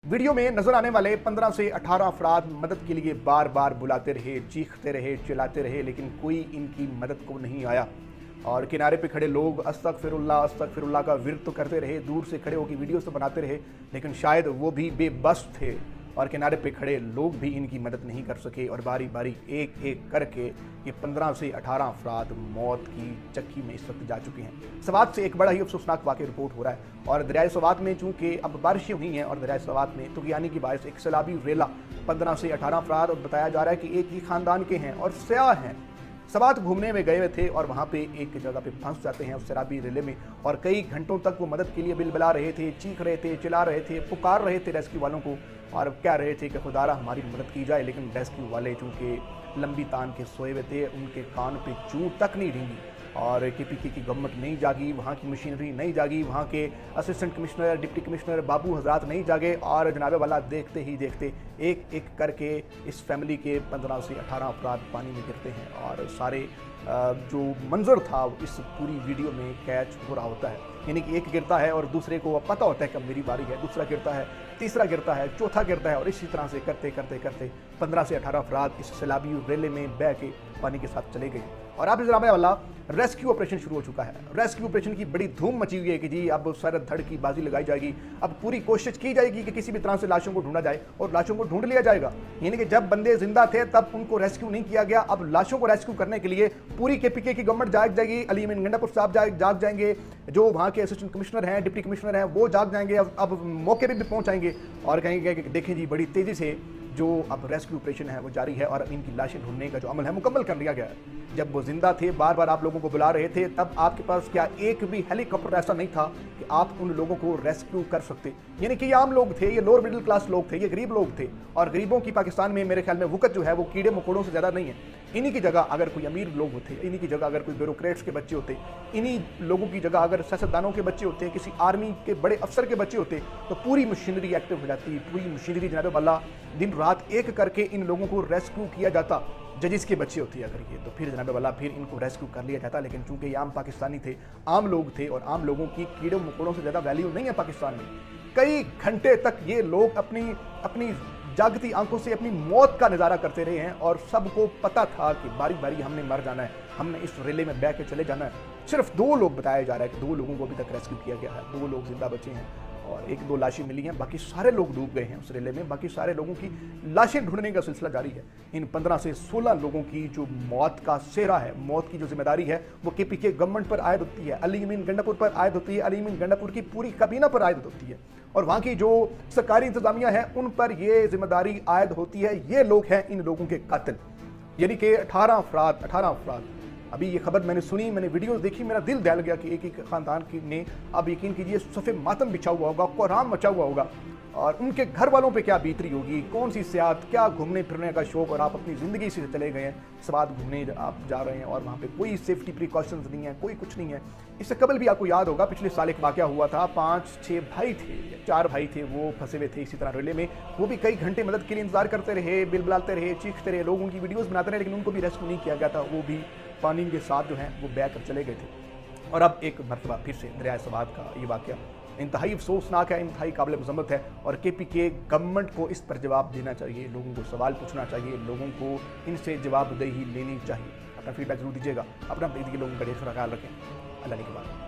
Video में नजर आने वाले 15 से 18 अफराद मदद के लिए बार बार बुलाते रहे, चीखते रहे, चिल्लाते रहे, लेकिन कोई इनकी मदद को नहीं आया। और किनारे पे खड़े लोग अस्तगफिरुल्लाह का विर्द तो करते रहे, दूर से खड़े होकर वीडियोस तो बनाते रहे, लेकिन शायद वो भी बेबस थे और किनारे पे खड़े लोग भी इनकी मदद नहीं कर सके। और बारी बारी एक एक करके ये 15 से 18 अफराद मौत की चक्की में इस वक्त जा चुके हैं। सवात से एक बड़ा ही अफसोसनाक वाक़या रिपोर्ट हो रहा है और दरियाए सवात में चूंकि अब बारिशें हुई हैं और दरियाए सवात में तुग़यानी की बायस एक सैलाबी रेला 15 से 18 अफराद, और बताया जा रहा है कि एक ही ख़ानदान के हैं और सयाह हैं। सवात घूमने में गए हुए थे और वहाँ पे एक जगह पे फंस जाते हैं उस शराबी रेले में, और कई घंटों तक वो मदद के लिए बिलबिला रहे थे, चीख रहे थे, चिल्ला रहे थे, पुकार रहे थे रेस्क्यू वालों को और कह रहे थे कि खुदारा हमारी मदद की जाए। लेकिन रेस्क्यू वाले चूँकि लंबी तान के सोए हुए थे, उनके कान पे चूं तक नहीं रेंगी और केपीके की गवर्नमेंट नहीं जागी, वहाँ की मशीनरी नहीं जागी, वहाँ के असिस्टेंट कमिश्नर, डिप्टी कमिश्नर बाबू हजरात नहीं जागे और जनाबे वाला देखते ही देखते एक एक करके इस फैमिली के 15 से 18 अफराद पानी में गिरते हैं। और सारे जो मंजर था इस पूरी वीडियो में कैच हो रहा होता है, यानी कि एक गिरता है और दूसरे को पता होता है कि अब मेरी बारी है, दूसरा गिरता है, तीसरा गिरता है, चौथा गिरता है, और इसी तरह से करते करते करते 15 से 18 अफराद इस सैलाबी रेले में बह के पानी के साथ चले गए। और अब जनाबे वाला रेस्क्यू ऑपरेशन शुरू हो चुका है। रेस्क्यू ऑपरेशन की बड़ी धूम मची हुई है कि जी अब सर धड़ की बाजी लगाई जाएगी, अब पूरी कोशिश की जाएगी कि किसी भी तरह से लाशों को ढूंढा जाए और लाशों को ढूंढ लिया जाएगा। यानी कि जब बंदे जिंदा थे तब उनको रेस्क्यू नहीं किया गया, अब लाशों को रेस्क्यू करने के लिए पूरी केपीके की गवर्नमेंट जाग जाएगी। अली अमीन गंडापुर साहब जाग जाएंगे, जो वहाँ के असिस्टेंट कमिश्नर हैं, डिप्टी कमिश्नर हैं, वो जाग जाएंगे, अब मौके पर भी पहुँचाएंगे और कहेंगे कि देखें जी बड़ी तेज़ी से जो अब रेस्क्यू ऑपरेशन है वो जारी है और अब इनकी लाशें ढूंढने का जो अमल है मुकम्मल कर लिया गया है। जब वो जिंदा थे, बार बार आप लोगों को बुला रहे थे, तब आपके पास क्या एक भी हेलीकॉप्टर ऐसा नहीं था कि आप उन लोगों को रेस्क्यू कर सकते। यानी कि ये आम लोग थे, ये लोअर मिडिल क्लास लोग थे, ये गरीब लोग थे, और गरीबों की पाकिस्तान में मेरे ख्याल में वक़्त जो है वो कीड़े मकोड़ों से ज़्यादा नहीं है। इन्हीं की जगह अगर कोई अमीर लोग होते, इन्हीं की जगह अगर कोई ब्यूरोक्रेट्स के बच्चे होते, इन्हीं लोगों की जगह अगर सियासतदानों के बच्चे होते, किसी आर्मी के बड़े अफसर के बच्चे होते, तो पूरी मशीनरी एक्टिव हो जाती, पूरी मशीनरी जनाब वाला दिन रात एक करके इन लोगों को रेस्क्यू किया जाता। जजिस के बच्चे होते अगर ये, तो फिर जनाब वाला फिर इनको रेस्क्यू कर लिया जाता। लेकिन चूंकि ये आम पाकिस्तानी थे, आम लोग थे, और आम लोगों की कीड़े मकोड़ों से ज़्यादा वैल्यू नहीं है पाकिस्तान में। कई घंटे तक ये लोग अपनी जागती आंखों से अपनी मौत का नज़ारा करते रहे हैं और सबको पता था कि बारी बारी हमने मर जाना है, हमने इस रेले में बह के चले जाना है। सिर्फ 2 लोग बताया जा रहा है कि 2 लोगों को अभी तक रेस्क्यू किया गया है, 2 लोग जिंदा बचे हैं और 1-2 लाशें मिली हैं, बाकी सारे लोग डूब गए हैं उस रेले में। बाकी सारे लोगों की लाशें ढूंढने का सिलसिला जारी है। इन 15 से 16 लोगों की जो मौत का सेहरा है, मौत की जो जिम्मेदारी है, वो केपीके गवर्नमेंट पर आयद होती है, अली अमीन गंडापुर पर आयद होती है, अली अमीन गंडापुर की पूरी काबीना पर आयद होती है, और वहाँ की जो सरकारी इंतजामिया है उन पर ये जिम्मेदारी आयद होती है। ये लोग हैं इन लोगों के कातिल, यानी कि 18 अफराद। अभी ये खबर मैंने सुनी, मैंने वीडियोस देखी, मेरा दिल दहल गया कि एक ख़ानदान की ने, अब यकीन कीजिए, सफ़े मातम बिछा हुआ होगा, कोहराम मचा हुआ होगा, और उनके घर वालों पे क्या बीत रही होगी, कौन सी सियात, क्या घूमने फिरने का शौक़, और आप अपनी ज़िंदगी से चले गए हैं, सवात घूमने आप जा रहे हैं और वहाँ पे कोई सेफ्टी प्रिकॉशंस नहीं है, कोई कुछ नहीं है। इससे कबल भी आपको याद होगा पिछले साल एक वाक़या हुआ था, 5-6 भाई थे, 4 भाई थे, वो फंसे हुए थे इसी तरह रेले में, वो भी कई घंटे मदद के लिए इंतजार करते रहे, बिलबिलाते रहे, चीखते रहे, लोगों की वीडियोज़ बनाते रहे, लेकिन उनको भी रेस्क्यू नहीं किया गया था, वो भी पानी के साथ जो है वो बह कर चले गए थे। और अब एक मरतबा फिर से दरियाए सवात का ये वाक़या इंतहाई अफसोसनाक है, इंतहाई काबिल मज़म्मत है, और केपीके गवर्नमेंट को इस पर जवाब देना चाहिए, लोगों को सवाल पूछना चाहिए, लोगों को इनसे जवाबदेही लेनी चाहिए। अपना फीडबैक जरूर दीजिएगा, अपना लोगों का ढेर सारा ख्याल रखें। अल्लाह के बाद।